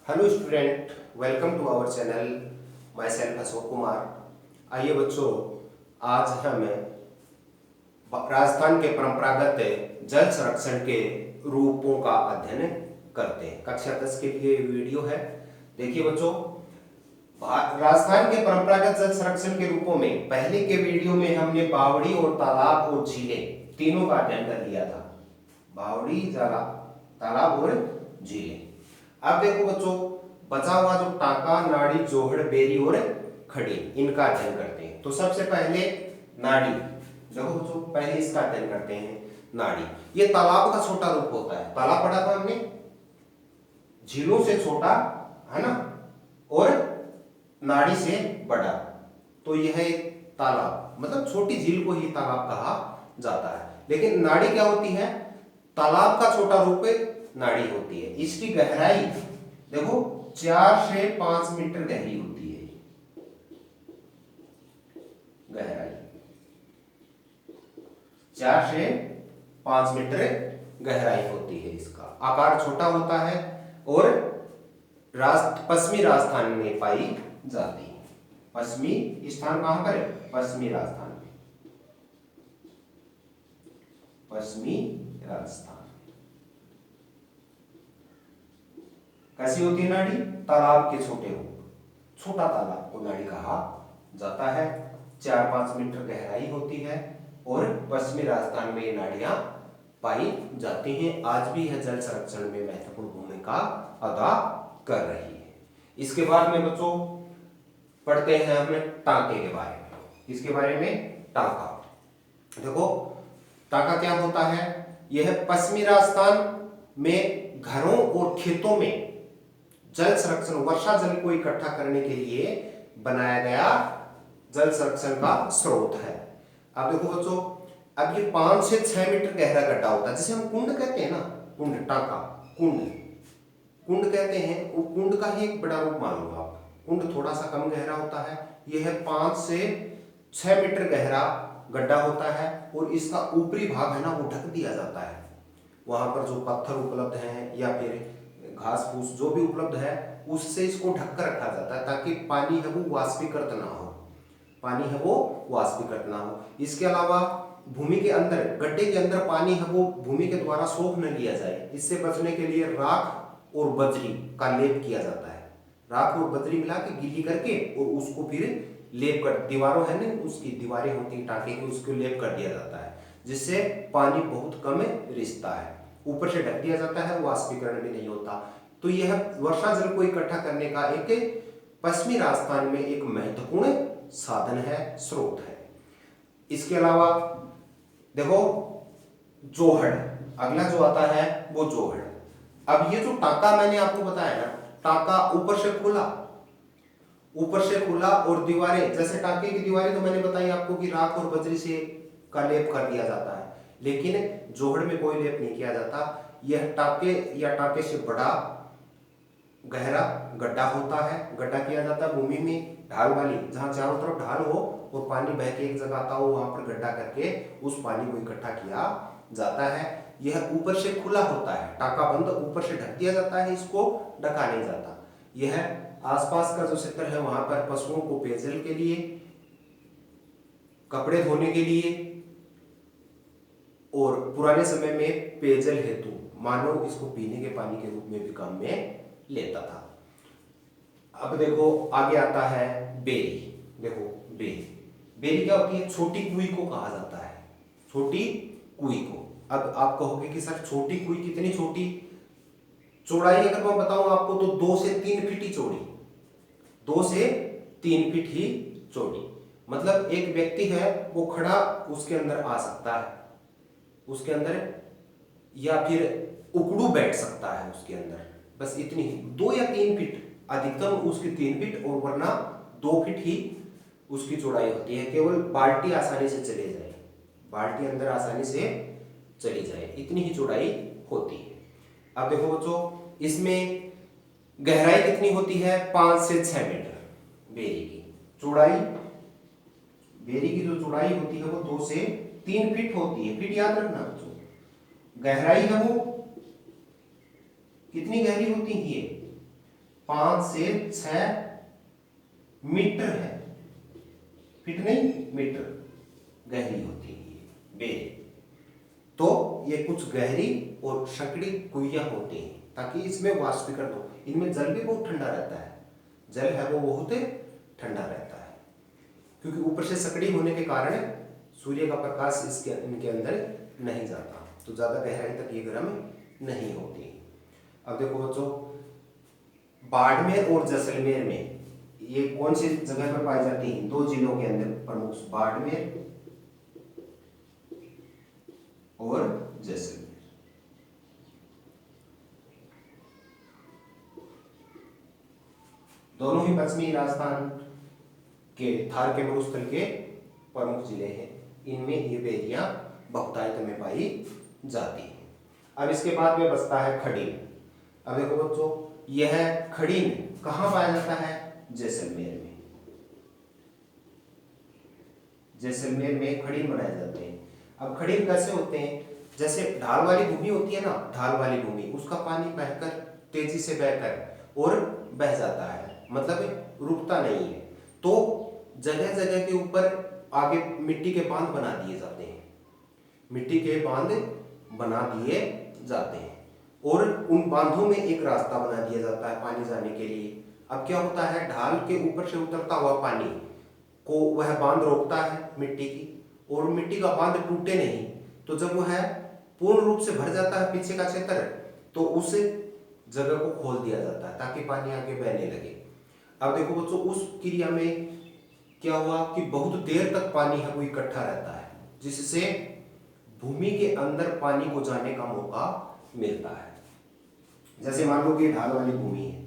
Hello student, welcome to our channel. Myself Ashok Kumar. आइए बच्चों, आज हम राजस्थान के परंपरागत जल संरक्षण के रूपों का अध्ययन करते हैं। कक्षा 10 के लिए वीडियो है। देखिए बच्चों, राजस्थान के परंपरागत जल संरक्षण के रूपों में पहले के वीडियो में हमने बावड़ी और तालाब और झीलें तीनों का अध्ययन कर लिया था। बावड़ी, तालाब और झीलें। अब देखो बच्चों, बचा हुआ जो टाका, नाड़ी, जोहड़, बेरी और खड़ी, इनका अध्ययन करते हैं। तो सबसे पहले नाड़ी। देखो बच्चों, पहले इसका अध्ययन करते हैं। नाड़ी ये तालाब का छोटा रूप होता है। तालाब पढ़ा था हमने, झीलों से छोटा है ना, और नाड़ी से बड़ा। तो यह एक तालाब, मतलब छोटी झील को ही तालाब कहा जाता है। लेकिन नाड़ी क्या होती है? तालाब का छोटा रूप नाड़ी होती है। इसकी गहराई देखो 4 से 5 मीटर गहरी होती है। गहराई 4 से 5 मीटर गहराई होती है। इसका आकार छोटा होता है और पश्चिमी राजस्थान में पाई जाती है। पश्चिमी स्थान कहां पर है? पश्चिमी राजस्थान में। पश्चिमी राजस्थान कैसी होती है नाड़ी? तालाब के छोटे रूप, छोटा तालाब को नाड़ी कहा जाता है। 4-5 मीटर गहराई होती है और पश्चिमी राजस्थान में ये नाड़ियां पाई जाती हैं। आज भी यह जल संरक्षण में महत्वपूर्ण भूमिका अदा कर रही है। इसके बाद में बच्चों पढ़ते हैं हमें टांके के बारे में। इसके बारे में टांका। देखो टांका क्या होता है? यह पश्चिमी राजस्थान में घरों और खेतों में जल संरक्षण, वर्षा जल को इकट्ठा करने के लिए बनाया गया जल संरक्षण का स्रोत है। अब देखो बच्चों, अब ये 5 से 6 मीटर गहरा गड्ढा होता है, जिसे हम कुंड कहते हैं ना। कुंड, टांका कुंड कहते हैं। वो कुंड का ही एक बड़ा रूप मान लो आप। कुंड थोड़ा सा कम गहरा होता है। यह 5 से 6 मीटर गहरा गड्ढा होता है और इसका ऊपरी भाग है ना, वो ढक दिया जाता है। वहां पर जो पत्थर उपलब्ध हैं या फिर घास फूस जो भी उपलब्ध है, उससे इसको ढक कर रखा जाता है, ताकि पानी है वो वाष्पीकृत ना हो। पानी है वो वाष्पीकृत ना हो। इसके अलावा भूमि के अंदर, गड्ढे के अंदर पानी है वो भूमि के द्वारा सोख न लिया जाए। इससे बचने के लिए राख और बजरी का लेप किया जाता है। राख और बजरी मिला के गीली करके और उसको फिर लेप कर, दीवारों है ना, उसकी दीवारें होती हैं टांके की, उसको लेप कर दिया जाता है, जिससे पानी बहुत कम रिसता है। ऊपर से ढक दिया जाता है, वाष्पीकरण भी नहीं होता। तो यह वर्षा जल को इकट्ठा करने का एक पश्चिमी राजस्थान में एक महत्वपूर्ण साधन है, स्रोत है। इसके अलावा देखो जोहड़, अगला जो आता है वो जोहड़। अब ये जो टांका मैंने आपको बताया ना, टांका ऊपर से खुला और दीवारें, जैसे टांके की दीवारें तो मैंने बताई आपको कि राख और बजरी से का लेप कर दिया जाता है, लेकिन जोहड़ में कोई लेप नहीं किया जाता। यह टांके या टांके से बड़ा गहरा गड्ढा होता है। गड्ढा किया जाता है भूमि में, ढाल वाली, जहां चारों तरफ ढाल हो और पानी बह के एक जगह आता हो, वहां पर गड्ढा करके उस पानी को इकट्ठा किया जाता है। यह ऊपर से खुला होता है, टांका बंद, ऊपर से ढक दिया जाता है, इसको ढका नहीं जाता। यह आसपास का जो क्षेत्र है वहां पर पशुओं को पेयजल के लिए, कपड़े धोने के लिए और पुराने समय में पेयजल हेतु मानव इसको पीने के पानी के रूप में भी काम में लेता था। अब देखो आगे आता है बेरी। देखो बेरी क्या होती है? छोटी कुई को कहा जाता है, छोटी कुई को। अब आप कहोगे कि सर छोटी कुई कितनी छोटी? चौड़ाई अगर मैं बताऊं आपको तो 2 से 3 फीट ही चौड़ी, 2 से 3 फीट ही चौड़ी। मतलब एक व्यक्ति है वो खड़ा उसके अंदर आ सकता है, उसके अंदर, या फिर उकड़ू बैठ सकता है उसके अंदर, बस इतनी ही। 2 या 3 फीट, अधिकतम उसकी 3 फीट और वरना 2 फीट ही उसकी चौड़ाई होती है। केवल बाल्टी आसानी से चले जाए, बाल्टी अंदर आसानी से चली जाए, इतनी ही चौड़ाई होती है। अब देखो बच्चों, इसमें गहराई कितनी होती है? 5 से 6 मीटर बेरी की चौड़ाई। बेरी की जो चौड़ाई होती है वो 2 से 3 फीट होती है। फीट याद रखना बच्चों। गहराई है वो कितनी गहरी होती है? 5 से 6 मीटर है, फीट नहीं मीटर गहरी होती है ये बेरी। तो ये कुछ गहरी और संकड़ी कुइयां होती हैं ताकि इसमें वाष्पीकरण हो। इनमें जल भी बहुत ठंडा रहता है, जल है वो बहुत ठंडा रहता है क्योंकि ऊपर से सकड़ी होने के कारण सूर्य का प्रकाश इनके अंदर नहीं जाता, तो ज्यादा गहराई तक ये गर्म नहीं होती। अब देखो बच्चों, बाड़मेर और जैसलमेर में ये कौन सी जगह पर पाई जाती है? 2 जिलों के अंदर प्रमुख, बाड़मेर और जैसलमेर। दोनों ही पश्चिमी राजस्थान के थार के मरुस्थल के प्रमुख जिले हैं। इनमें ये बेरियां बहुतायत में पाई जाती हैं। अब इसके बाद में बचता है खड़ीन। अब देखो बच्चों, यह खड़ीन कहाँ पाया जाता है? जैसलमेर में। जैसलमेर में खड़ीन बनाए जाते हैं। अब खड़ीन कैसे होते हैं? जैसे ढाल वाली भूमि होती है ना, ढाल वाली भूमि, उसका पानी बहकर तेजी से बहकर और बह जाता है, मतलब रुकता नहीं है। तो जगह जगह के ऊपर आगे मिट्टी के बांध बना दिए जाते हैं, मिट्टी के बांध बना दिए जाते हैं और उन बांधों में एक रास्ता बना दिया जाता है पानी जाने के लिए। अब क्या होता है, ढाल के ऊपर से उतरता हुआ पानी को वह बांध रोकता है मिट्टी की, और मिट्टी का बांध टूटे नहीं। तो जब वह पूर्ण रूप से भर जाता है पीछे का क्षेत्र, तो उस जगह को खोल दिया जाता है ताकि पानी आगे बहने लगे। अब देखो बच्चों, उस क्रिया में क्या हुआ कि बहुत देर तक पानी है वो इकट्ठा रहता है, जिससे भूमि के अंदर पानी को जाने का मौका मिलता है। जैसे मान लो कि ढाल वाली भूमि है,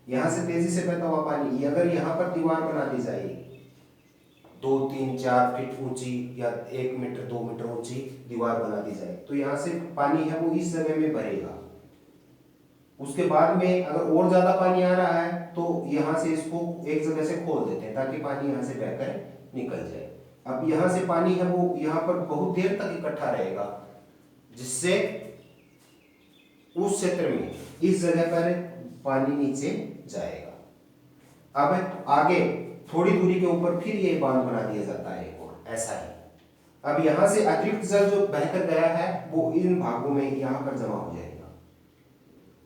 यहां से तेजी से बहता हुआ पानी, ये अगर यहाँ पर दीवार बना दी जाएगी 2, 3, 4 फीट ऊंची या 1 मीटर 2 मीटर ऊंची दीवार बना दी जाए, तो यहाँ से पानी है वो इस जगह में भरेगा। उसके बाद में अगर और ज्यादा पानी आ रहा है तो यहाँ से इसको एक जगह से खोल देते हैं ताकि पानी यहाँ से बहकर निकल जाए। अब यहाँ से पानी है वो यहाँ पर बहुत देर तक इकट्ठा रहेगा, जिससे उस क्षेत्र में इस जगह पर पानी नीचे जाएगा। अब आगे थोड़ी दूरी के ऊपर फिर ये बांध बना दिया जाता है एक और, ऐसा ही। अब यहाँ से अतिरिक्त जल जो बहकर गया है वो इन भागों में यहाँ पर जमा हो जाएगा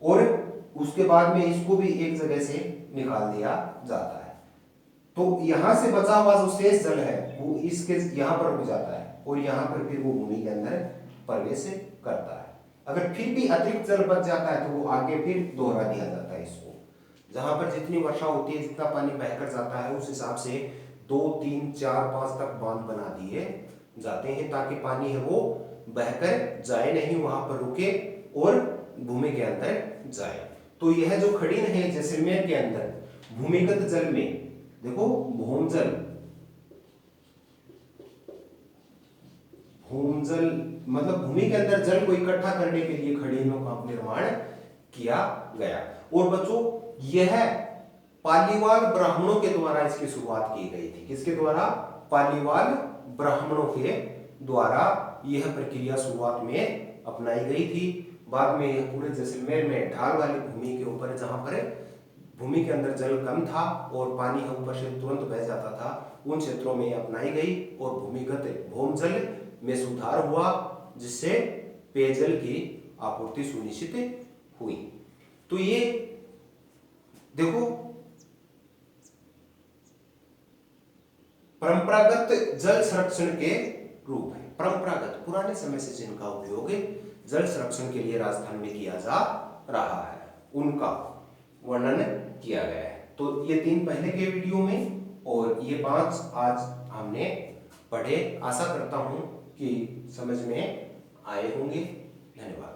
और उसके बाद में इसको भी एक जगह से निकाल दिया जाता है। तो यहाँ से बचा हुआ जो शेष जल है वो इसके यहाँ पर रुक जाता है और यहाँ पर फिर वो भूमि के अंदर प्रवेश करता है। अगर फिर भी अतिरिक्त जल बच जाता है तो वो आगे फिर दोहरा दिया जाता है इसको। जहां पर जितनी वर्षा होती है, जितना पानी बहकर जाता है, उस हिसाब से 2, 3, 4, 5 तक बांध बना दिए जाते हैं ताकि पानी है वो बहकर जाए नहीं, वहां पर रुके और भूमि के अंदर जाए। तो यह जो खड़ीन है जैसलमेर के अंदर भूमिगत जल में, देखो भूमजल, भूमजल मतलब भूमि के अंदर जल को इकट्ठा करने के लिए खड़ीनों का निर्माण किया गया। और बच्चों, यह पालीवाल ब्राह्मणों के द्वारा इसकी शुरुआत की गई थी। किसके द्वारा? पालीवाल ब्राह्मणों के द्वारा यह प्रक्रिया शुरुआत में अपनाई गई थी। बाद में यह पूरे जैसलमेर में ढाल वाली भूमि के ऊपर, जहां पर भूमि के अंदर जल कम था और पानी ऊपर से तुरंत बह जाता था, उन क्षेत्रों में अपनाई गई और भूमिगत भूमजल में सुधार हुआ, जिससे पेयजल की आपूर्ति सुनिश्चित हुई। तो ये देखो, परंपरागत जल संरक्षण के रूप है। परंपरागत, पुराने समय से जिनका उपयोग जल संरक्षण के लिए राजस्थान में किया जा रहा है, उनका वर्णन किया गया है। तो ये 3 पहले के वीडियो में और ये 5 आज हमने पढ़े। आशा करता हूं कि समझ में आए होंगे। धन्यवाद।